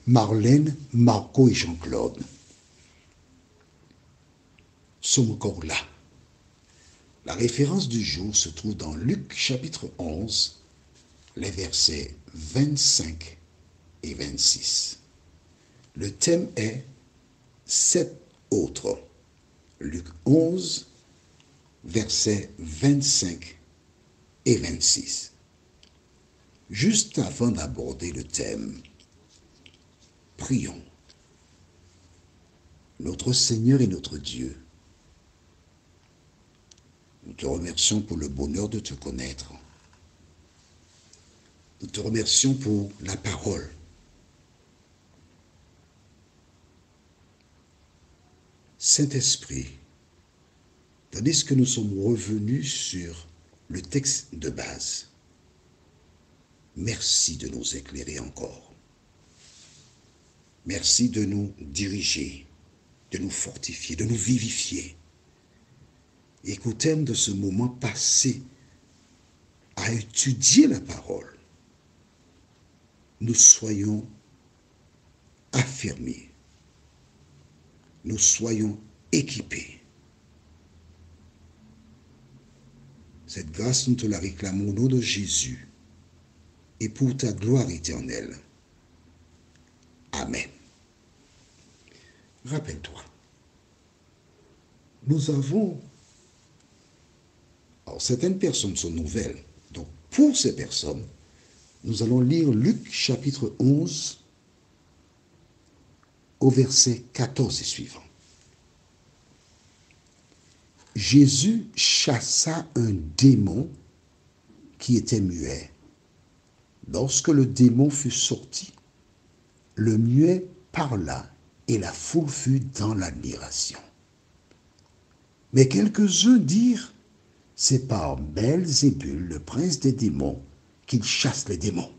Marlène, Marco et Jean-Claude sont encore là. La référence du jour se trouve dans Luc chapitre 11, les versets 25 et 26. Le thème est « Sept autres ». Luc 11, versets 25 et 26. Juste avant d'aborder le thème, prions. Notre Seigneur et notre Dieu, nous te remercions pour le bonheur de te connaître. Nous te remercions pour la parole. Saint-Esprit, tandis que nous sommes revenus sur le texte de base, merci de nous éclairer encore. Merci de nous diriger, de nous fortifier, de nous vivifier. Et qu'au terme de ce moment passé à étudier la parole, nous soyons affirmés, nous soyons équipés. Cette grâce, nous te la réclamons au nom de Jésus et pour ta gloire éternelle. Amen. Rappelle-toi, nous avons... Alors, certaines personnes sont nouvelles. Donc, pour ces personnes, nous allons lire Luc chapitre 11 au verset 14 et suivant. Jésus chassa un démon qui était muet. Lorsque le démon fut sorti, le muet parla et la foule fut dans l'admiration. Mais quelques-uns dirent, c'est par Belzébul, le prince des démons, qu'il chasse les démons.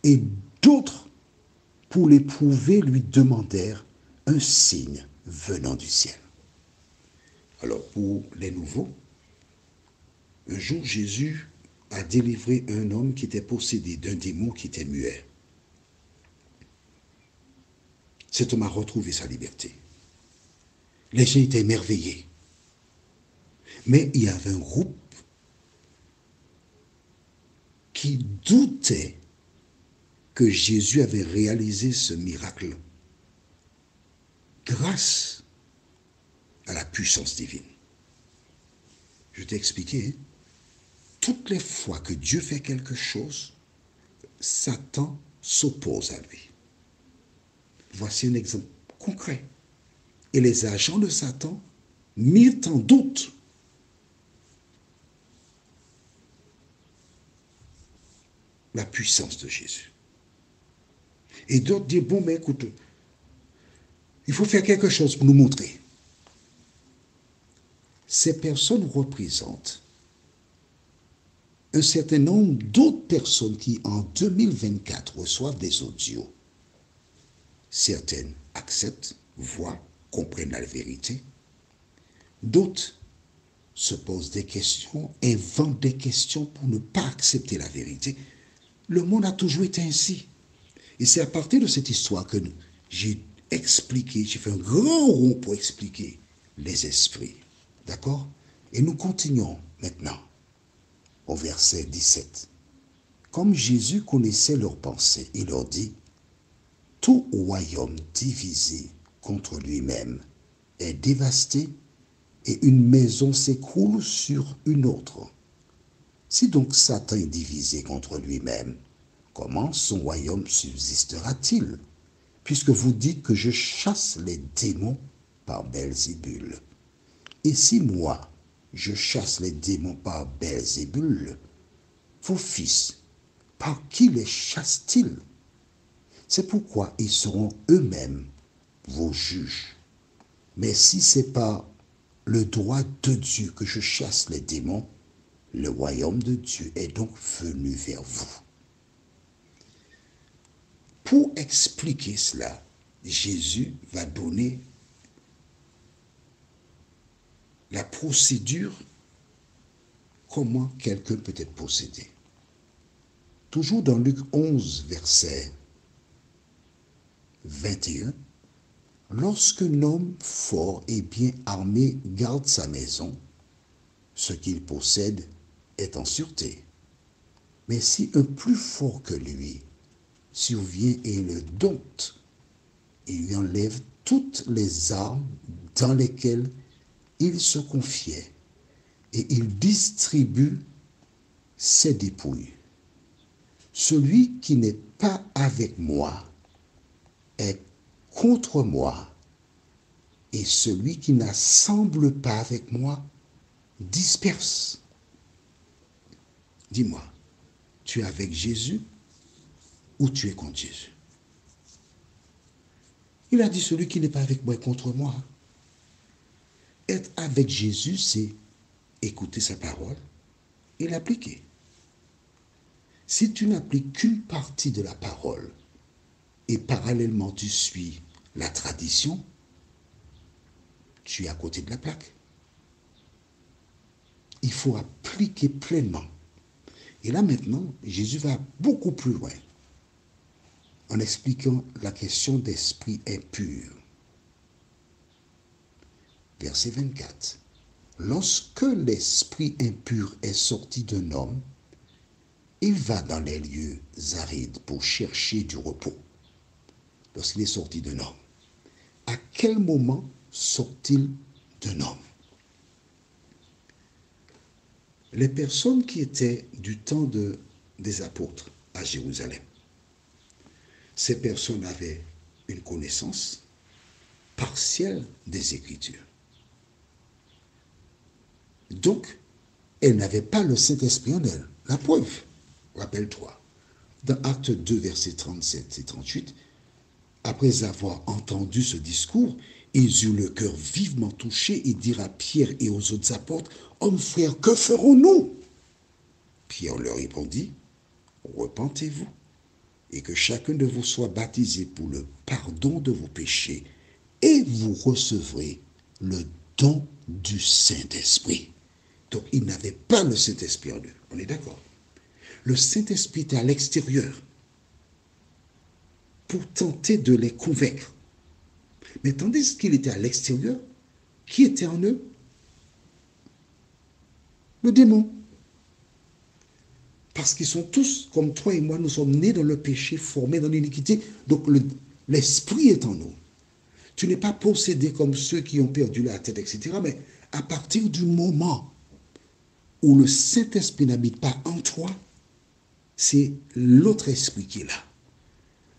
Et d'autres, pour l'éprouver, lui demandèrent un signe venant du ciel. Alors, pour les nouveaux, un jour, Jésus a délivré un homme qui était possédé d'un démon qui était muet. Cet homme a retrouvé sa liberté. Les gens étaient émerveillés. Mais il y avait un groupe qui doutait que Jésus avait réalisé ce miracle grâce à la puissance divine. Je t'ai expliqué, hein? Toutes les fois que Dieu fait quelque chose, Satan s'oppose à lui. Voici un exemple concret. Et les agents de Satan mirent en doute la puissance de Jésus. Et d'autres disent, bon, mais écoute, il faut faire quelque chose pour nous montrer. Ces personnes représentent un certain nombre d'autres personnes qui, en 2024, reçoivent des audios. Certaines acceptent, voient, comprennent la vérité. D'autres se posent des questions, inventent des questions pour ne pas accepter la vérité. Le monde a toujours été ainsi. Et c'est à partir de cette histoire que j'ai expliqué, j'ai fait un grand rond pour expliquer les esprits. D'accord? Et nous continuons maintenant au verset 17. Comme Jésus connaissait leurs pensées, il leur dit, tout royaume divisé contre lui-même est dévasté et une maison s'écroule sur une autre. Si donc Satan est divisé contre lui-même, comment son royaume subsistera-t-il, puisque vous dites que je chasse les démons par Belzébul? Et si moi, je chasse les démons par Belzébul, vos fils, par qui les chassent-ils? C'est pourquoi ils seront eux-mêmes vos juges. Mais si c'est par le droit de Dieu que je chasse les démons, le royaume de Dieu est donc venu vers vous. Pour expliquer cela, Jésus va donner la procédure, comment quelqu'un peut être possédé. Toujours dans Luc 11, verset 21. Lorsqu'un homme fort et bien armé garde sa maison, ce qu'il possède est en sûreté. Mais si un plus fort que lui survient et le dompte, il lui enlève toutes les armes dans lesquelles il se confiait et il distribue ses dépouilles. Celui qui n'est pas avec moi est contre moi, et celui qui n'assemble pas avec moi disperse. Dis-moi, tu es avec Jésus ou tu es contre Jésus? Il a dit celui qui n'est pas avec moi est contre moi. Être avec Jésus, c'est écouter sa parole et l'appliquer. Si tu n'appliques qu'une partie de la parole et parallèlement tu suis la tradition, tu es à côté de la plaque. Il faut appliquer pleinement. Et là maintenant, Jésus va beaucoup plus loin en expliquant la question d'esprit impur. Verset 24. Lorsque l'esprit impur est sorti d'un homme, il va dans les lieux arides pour chercher du repos. Lorsqu'il est sorti d'un homme, à quel moment sort-il d'un homme? Les personnes qui étaient du temps des apôtres à Jérusalem, ces personnes avaient une connaissance partielle des Écritures. Donc, elles n'avaient pas le Saint-Esprit en elles. La preuve, rappelle-toi, dans Acte 2, versets 37 et 38, après avoir entendu ce discours, ils eurent le cœur vivement touché et dirent à Pierre et aux autres apôtres, « Hommes frères, que ferons-nous » Pierre leur répondit, « Repentez-vous et que chacun de vous soit baptisé pour le pardon de vos péchés et vous recevrez le don du Saint-Esprit. » Donc, ils n'avaient pas le Saint-Esprit en eux. On est d'accord? Le Saint-Esprit était à l'extérieur pour tenter de les convaincre. Mais tandis qu'il était à l'extérieur, qui était en eux? Le démon. Parce qu'ils sont tous, comme toi et moi, nous sommes nés dans le péché, formés dans l'iniquité. Donc l'esprit est en nous. Tu n'es pas possédé comme ceux qui ont perdu la tête, etc. Mais à partir du moment où le Saint-Esprit n'habite pas en toi, c'est l'autre esprit qui est là.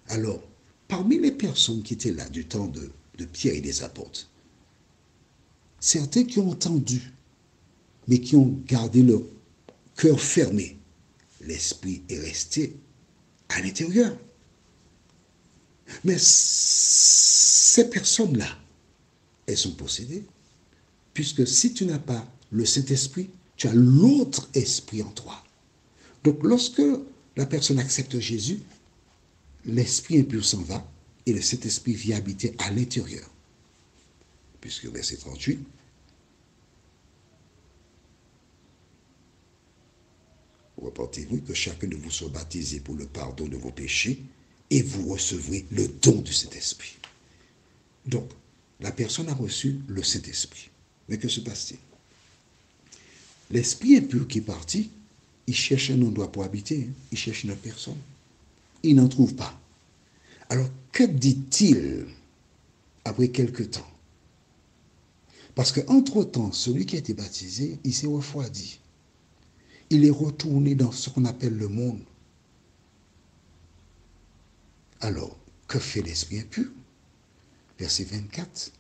Alors, parmi les personnes qui étaient là du temps de Pierre et des apôtres, certains qui ont entendu, mais qui ont gardé leur cœur fermé, l'esprit est resté à l'intérieur. Mais ces personnes-là, elles sont possédées, puisque si tu n'as pas le Saint-Esprit, tu as l'autre esprit en toi. Donc lorsque la personne accepte Jésus, l'esprit impur s'en va et le Saint-Esprit vient habiter à l'intérieur. Puisque verset 38, repentez-vous que chacun de vous soit baptisé pour le pardon de vos péchés et vous recevrez le don du Saint-Esprit. Donc, la personne a reçu le Saint-Esprit. Mais que se passe-t-il? L'esprit impur qui est parti, il cherche un endroit pour habiter, il cherche une autre personne. Il n'en trouve pas. Alors, que dit-il après quelque temps? Parce qu'entre-temps, celui qui a été baptisé, il s'est refroidi. Il est retourné dans ce qu'on appelle le monde. Alors, que fait l'esprit impur? Verset 24.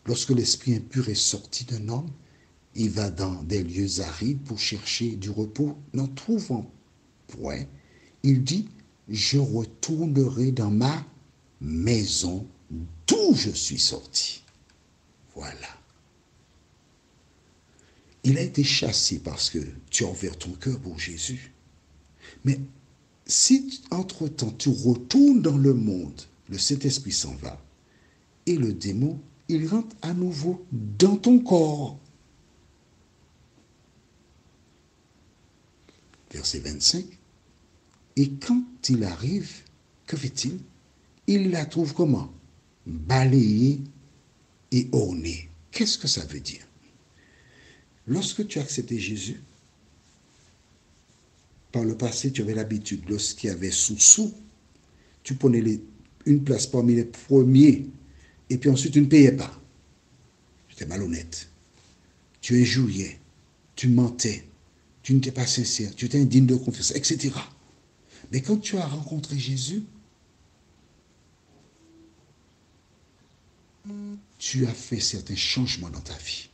Lorsque l'esprit impur est sorti d'un homme, il va dans des lieux arides pour chercher du repos. N'en trouvant point, il dit, je retournerai dans ma maison d'où je suis sorti. Voilà. Il a été chassé parce que tu as ouvert ton cœur pour Jésus. Mais si entre-temps tu retournes dans le monde, le Saint-Esprit s'en va et le démon, il rentre à nouveau dans ton corps. Verset 25. Et quand il arrive, que fait-il? il la trouve comment? Balayée et ornée. Qu'est-ce que ça veut dire? Lorsque tu as accepté Jésus, par le passé, tu avais l'habitude, lorsqu'il y avait sous-sous, tu prenais une place parmi les premiers, et puis ensuite tu ne payais pas. Tu étais malhonnête. Tu injuriais, tu mentais, tu n'étais pas sincère, tu étais indigne de confiance, etc. Mais quand tu as rencontré Jésus, tu as fait certains changements dans ta vie.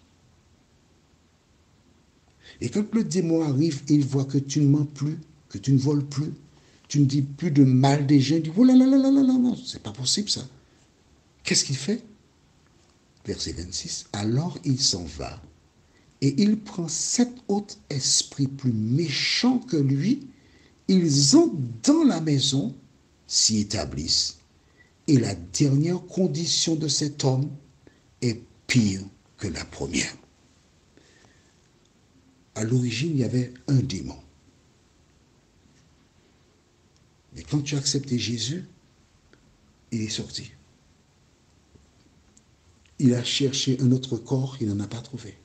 Et quand le démon arrive, il voit que tu ne mens plus, que tu ne voles plus, tu ne dis plus de mal des gens, il dit, oh là là là là là là, non, c'est pas possible ça. Qu'est-ce qu'il fait? Verset 26, alors il s'en va et il prend 7 autres esprits plus méchants que lui, ils entrent dans la maison, s'y établissent, et la dernière condition de cet homme est pire que la première. À l'origine, il y avait un démon. Mais quand tu as accepté Jésus, il est sorti. Il a cherché un autre corps, il n'en a pas trouvé.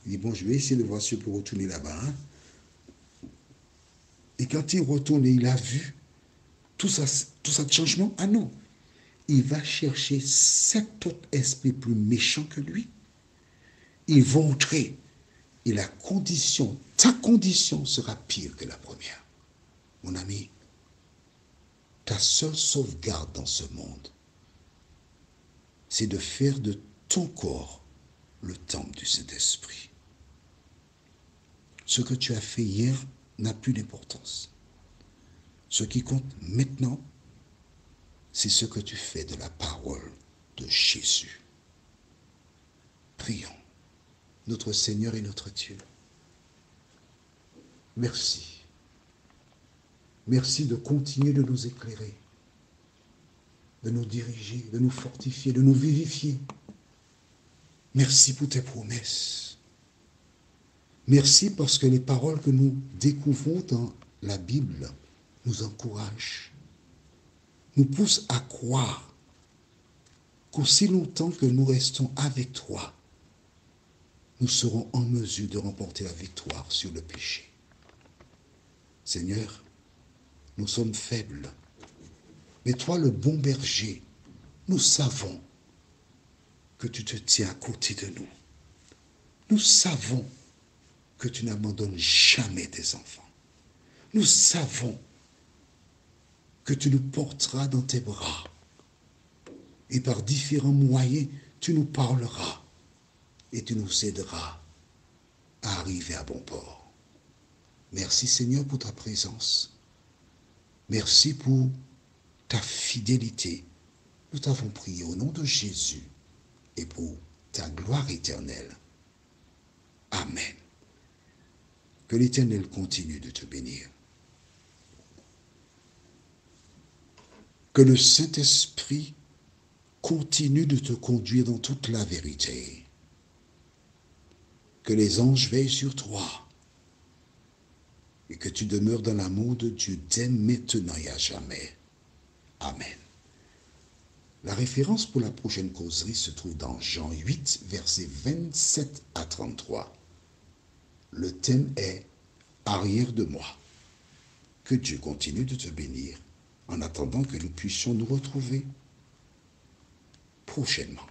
Il dit, bon, je vais essayer de voir si je peux retourner là-bas. Hein. Et quand il retourne et il a vu tout ça de changement, ah non. Il va chercher 7 autres esprits plus méchants que lui. Ils vont entrer. Et ta condition sera pire que la première. Mon ami, ta seule sauvegarde dans ce monde, c'est de faire de ton corps le temple du Saint-Esprit. Ce que tu as fait hier n'a plus d'importance. Ce qui compte maintenant, c'est ce que tu fais de la parole de Jésus. Prions. Notre Seigneur et notre Dieu, merci. Merci de continuer de nous éclairer, de nous diriger, de nous fortifier, de nous vivifier. Merci pour tes promesses. Merci parce que les paroles que nous découvrons dans la Bible nous encouragent, nous poussent à croire qu'aussi longtemps que nous restons avec toi, nous serons en mesure de remporter la victoire sur le péché. Seigneur, nous sommes faibles, mais toi, le bon berger, nous savons que tu te tiens à côté de nous. Nous savons que tu n'abandonnes jamais tes enfants. Nous savons que tu nous porteras dans tes bras et par différents moyens, tu nous parleras et tu nous aideras à arriver à bon port. Merci Seigneur pour ta présence. Merci pour ta fidélité. Nous t'avons prié au nom de Jésus et pour ta gloire éternelle. Amen. Que l'Éternel continue de te bénir. Que le Saint-Esprit continue de te conduire dans toute la vérité. Que les anges veillent sur toi et que tu demeures dans l'amour de Dieu dès maintenant et à jamais. Amen. La référence pour la prochaine causerie se trouve dans Jean 8, versets 27 à 33. Le thème est « Arrière de moi ». Que Dieu continue de te bénir en attendant que nous puissions nous retrouver prochainement.